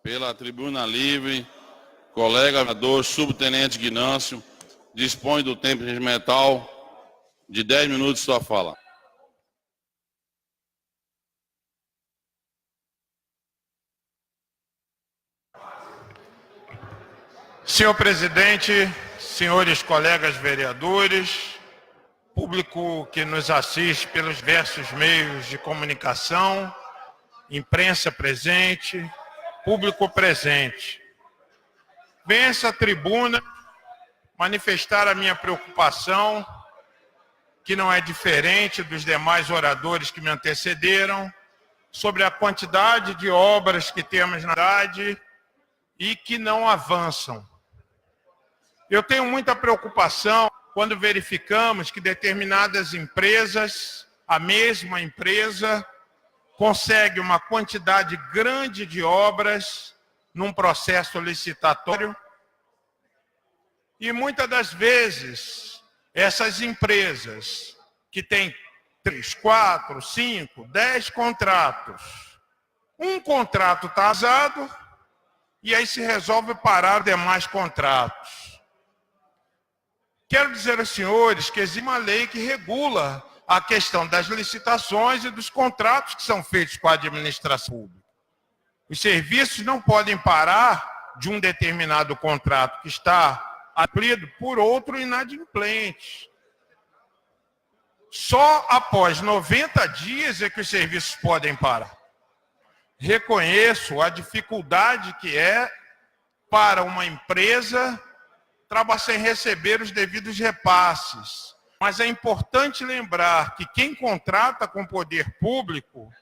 Pela tribuna livre, colega vereador subtenente Guinâncio, dispõe do tempo regimental de 10 minutos de sua fala. Senhor presidente, senhores colegas vereadores, público que nos assiste pelos diversos meios de comunicação, imprensa presente, público presente. Venho a essa tribuna manifestar a minha preocupação, que não é diferente dos demais oradores que me antecederam, sobre a quantidade de obras que temos na cidade e que não avançam. Eu tenho muita preocupação quando verificamos que determinadas empresas, a mesma empresa, consegue uma quantidade grande de obras num processo licitatório e muitas das vezes essas empresas que têm 3, 4, 5, 10 contratos, um contrato está atrasado e aí se resolve parar demais contratos. Quero dizer aos senhores que existe uma lei que regula a questão das licitações e dos contratos que são feitos com a administração pública. Os serviços não podem parar de um determinado contrato que está cumprido por outro inadimplente. Só após 90 dias é que os serviços podem parar. Reconheço a dificuldade que é para uma empresa trabalhar sem receber os devidos repasses. Mas é importante lembrar que quem contrata com o poder público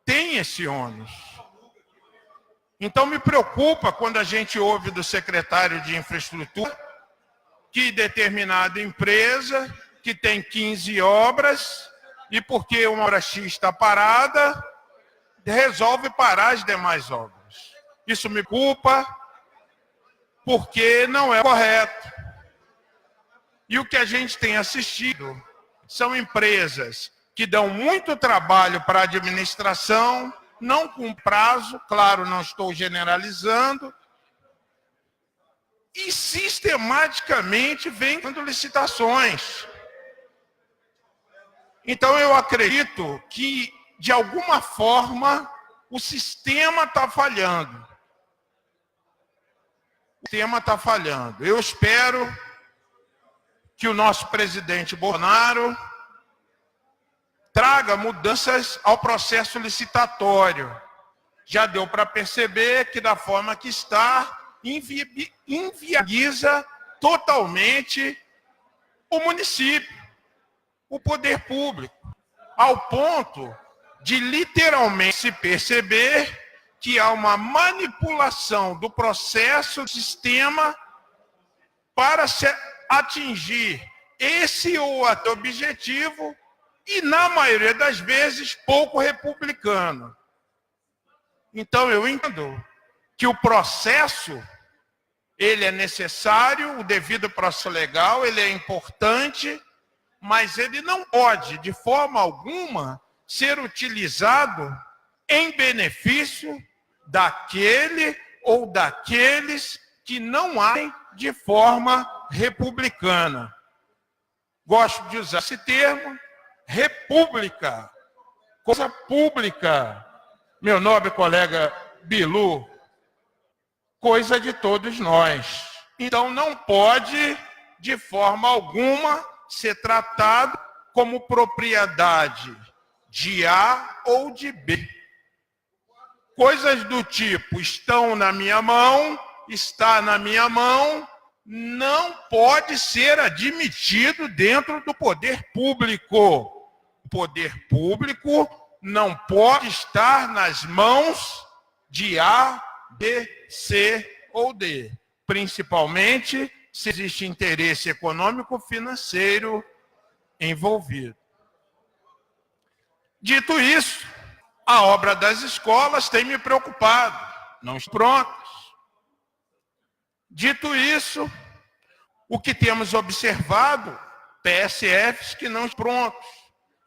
tem esse ônus. Então me preocupa quando a gente ouve do secretário de Infraestrutura que determinada empresa que tem 15 obras e porque uma obra X está parada, resolve parar as demais obras. Isso me preocupa porque não é correto. E o que a gente tem assistido são empresas que dão muito trabalho para a administração, não com prazo, claro, não estou generalizando, e sistematicamente vem dando licitações. Então eu acredito que, de alguma forma, o sistema está falhando. O sistema está falhando. Eu espero que o nosso presidente Bolsonaro traga mudanças ao processo licitatório. Já deu para perceber que, da forma que está, inviabiliza totalmente o município, o poder público, ao ponto de literalmente se perceber que há uma manipulação do processo do sistema para se atingir esse ou outro objetivo e, na maioria das vezes, pouco republicano. Então, eu entendo que o processo, ele é necessário, o devido processo legal, ele é importante, mas ele não pode, de forma alguma, ser utilizado em benefício daquele ou daqueles que não agem de forma republicana. Gosto de usar esse termo, república, coisa pública, meu nobre colega Bilu, coisa de todos nós. Então não pode, de forma alguma, ser tratado como propriedade de A ou de B. Coisas do tipo, estão na minha mão, está na minha mão, não pode ser admitido dentro do poder público. O poder público não pode estar nas mãos de A, B, C ou D, principalmente se existe interesse econômico financeiro envolvido. Dito isso, a obra das escolas tem me preocupado, não estão prontas. Dito isso, o que temos observado, PSFs que não estão prontos,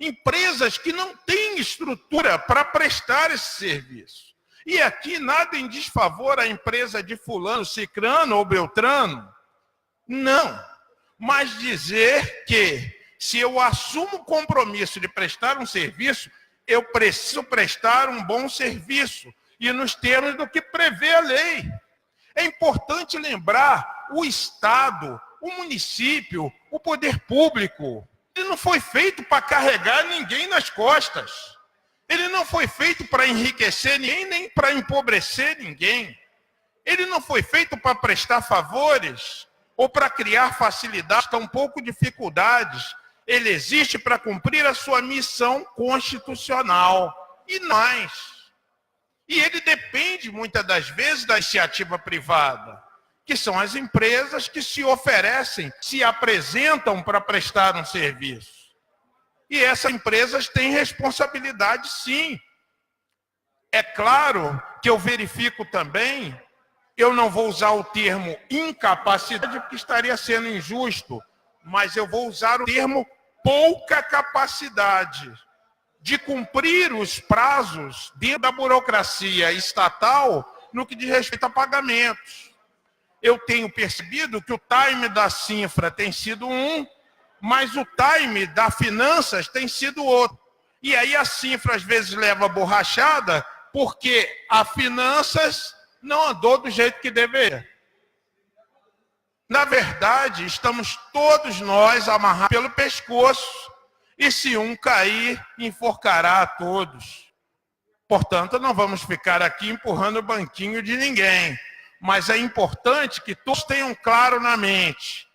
empresas que não têm estrutura para prestar esse serviço. E aqui nada em desfavor à empresa de fulano, cicrano ou beltrano. Não. Mas dizer que se eu assumo o compromisso de prestar um serviço, eu preciso prestar um bom serviço. E nos termos do que prevê a lei. É importante lembrar o Estado, o município, o poder público. Ele não foi feito para carregar ninguém nas costas. Ele não foi feito para enriquecer ninguém, nem para empobrecer ninguém. Ele não foi feito para prestar favores ou para criar facilidades, tampouco dificuldades. Ele existe para cumprir a sua missão constitucional e mais. E ele depende, muitas das vezes, da iniciativa privada, que são as empresas que se oferecem, se apresentam para prestar um serviço. E essas empresas têm responsabilidade, sim. É claro que eu verifico também, eu não vou usar o termo incapacidade, porque estaria sendo injusto, mas eu vou usar o termo pouca capacidade de cumprir os prazos dentro da burocracia estatal no que diz respeito a pagamentos. Eu tenho percebido que o time da Cinfra tem sido um, mas o time da Finanças tem sido outro. E aí a Cinfra às vezes leva borrachada porque a Finanças não andou do jeito que deveria. Na verdade, estamos todos nós amarrados pelo pescoço. E se um cair, enforcará a todos. Portanto, não vamos ficar aqui empurrando o banquinho de ninguém. Mas é importante que todos tenham claro na mente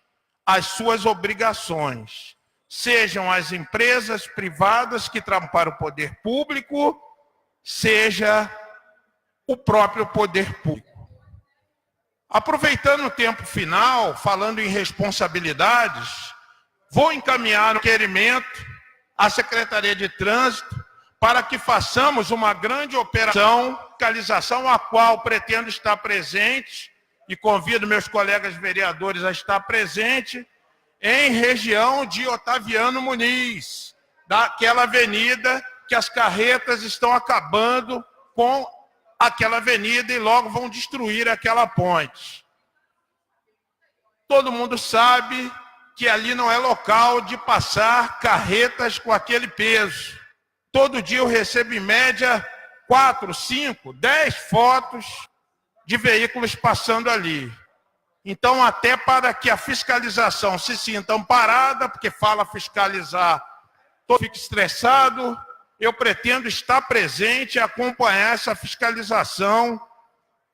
as suas obrigações. Sejam as empresas privadas que trabalham para o poder público, seja o próprio poder público. Aproveitando o tempo final, falando em responsabilidades, vou encaminhar um requerimento à Secretaria de Trânsito para que façamos uma grande operação, fiscalização, a qual pretendo estar presente e convido meus colegas vereadores a estar presente em região de Otaviano Muniz, daquela avenida que as carretas estão acabando com aquela avenida e logo vão destruir aquela ponte. Todo mundo sabe que ali não é local de passar carretas com aquele peso. Todo dia eu recebo em média 4, 5, 10 fotos de veículos passando ali. Então, até para que a fiscalização se sinta amparada, porque fala fiscalizar, fico estressado, eu pretendo estar presente e acompanhar essa fiscalização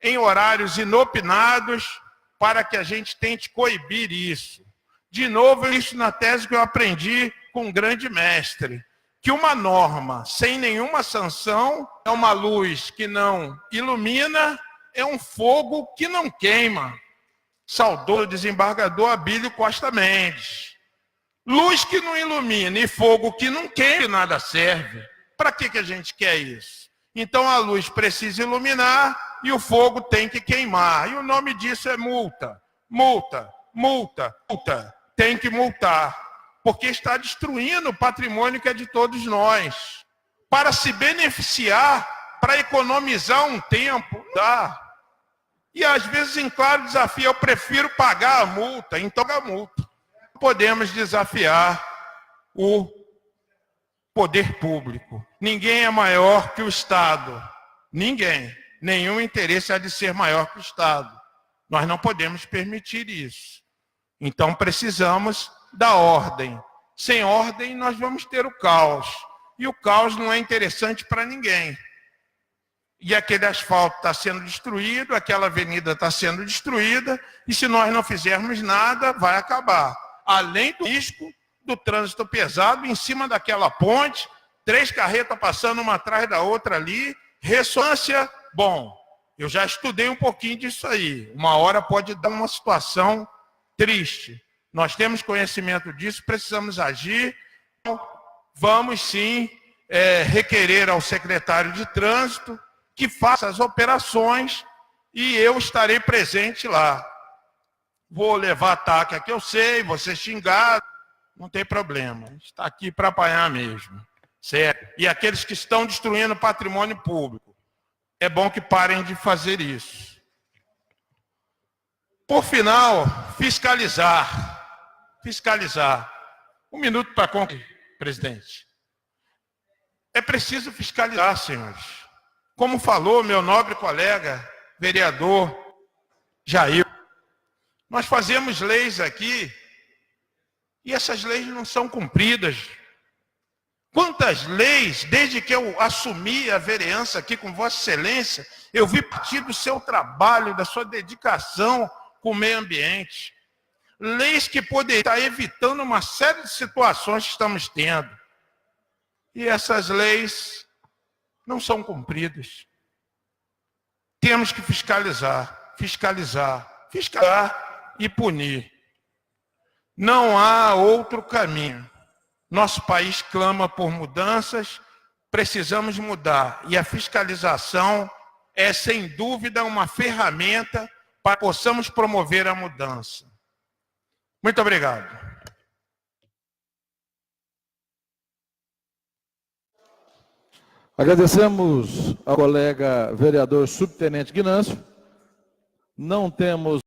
em horários inopinados para que a gente tente coibir isso. De novo, isso na tese que eu aprendi com um grande mestre, que uma norma sem nenhuma sanção é uma luz que não ilumina, é um fogo que não queima. Saudoso desembargador Abílio Costa Mendes. Luz que não ilumina e fogo que não queima, nada serve. Para que a gente quer isso? Então a luz precisa iluminar e o fogo tem que queimar. E o nome disso é multa. Multa, multa, multa. Tem que multar, porque está destruindo o patrimônio que é de todos nós. Para se beneficiar, para economizar um tempo, dá. E às vezes, em claro desafio, eu prefiro pagar a multa, então pagar a multa. Podemos desafiar o poder público. Ninguém é maior que o Estado. Ninguém. Nenhum interesse há de ser maior que o Estado. Nós não podemos permitir isso. Então precisamos da ordem. Sem ordem nós vamos ter o caos. E o caos não é interessante para ninguém. E aquele asfalto está sendo destruído, aquela avenida está sendo destruída, e se nós não fizermos nada, vai acabar. Além do risco do trânsito pesado em cima daquela ponte, 3 carretas passando uma atrás da outra ali, ressonância, bom, eu já estudei um pouquinho disso aí. Uma hora pode dar uma situação triste. Nós temos conhecimento disso, precisamos agir. Vamos sim requerer ao secretário de Trânsito que faça as operações e eu estarei presente lá. Vou levar ataque aqui, eu sei, vou ser xingado, não tem problema. Está aqui para apanhar mesmo. Certo? E aqueles que estão destruindo o patrimônio público. é bom que parem de fazer isso. Por final, fiscalizar. Fiscalizar. Um minuto para concluir, presidente. É preciso fiscalizar, senhores. Como falou meu nobre colega, vereador Jair, nós fazemos leis aqui e essas leis não são cumpridas. Quantas leis, desde que eu assumi a vereança aqui com Vossa Excelência, eu vi partir do seu trabalho, da sua dedicação com o meio ambiente. Leis que poderiam estar evitando uma série de situações que estamos tendo. E essas leis não são cumpridas. Temos que fiscalizar, fiscalizar, fiscalizar e punir. Não há outro caminho. Nosso país clama por mudanças, precisamos mudar. E a fiscalização é, sem dúvida, uma ferramenta para que possamos promover a mudança. Muito obrigado. Agradecemos ao colega vereador subtenente Guinâncio. Não temos